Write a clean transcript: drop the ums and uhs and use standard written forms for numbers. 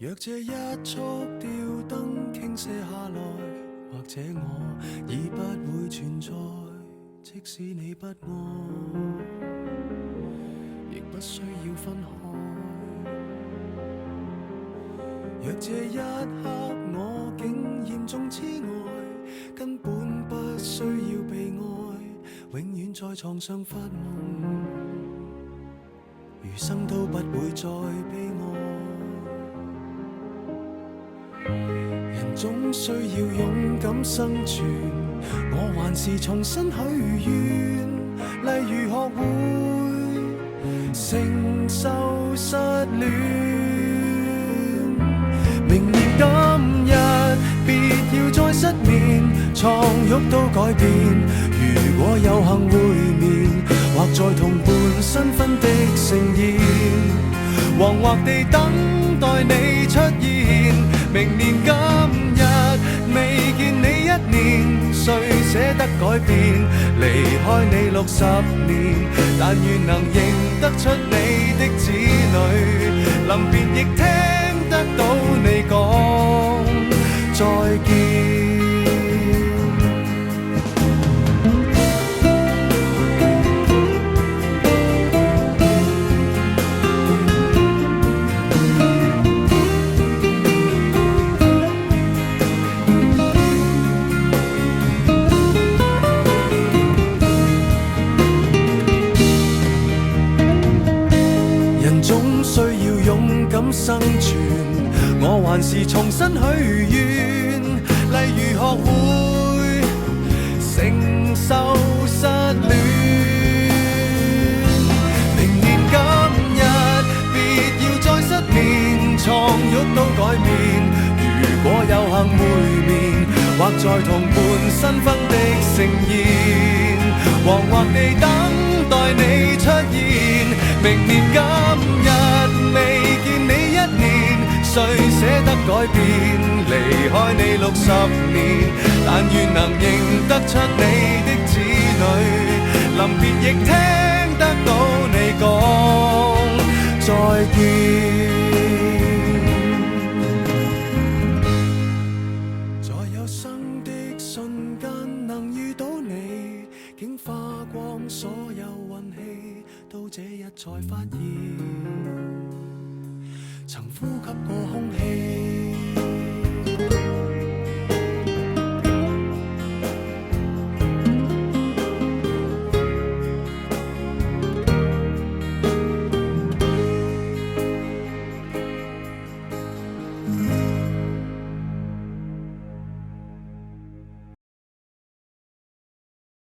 若這一束吊燈傾瀉下來，或者我已不會存在，即使你不愛，亦不需要分開。若這一刻我竟嚴重痴呆，根本不需要被愛，永遠在床上發夢，餘生都不會再悲哀。人總需要勇敢生存，我還是重新許願，例如學會承受失戀。明年今日別要再失眠，床褥都改變。如果有幸會面，或在同伴新婚的盛宴，惶惑地等待你出現。明年今日未見你一年，誰捨得改變？離開你60年，但願能認得出你的子女，臨別亦聽得到你講再見。生存，我還是重新許願，例如學會承受失戀。明年今日別要再失眠，床褥都改變。如果有幸會面，或在同伴新婚的盛宴，惶惑地等待你出現。明年今日未見你一年，誰捨得改變？離開你60年，但願能認得出你的子女，臨別亦聽得到你講再見。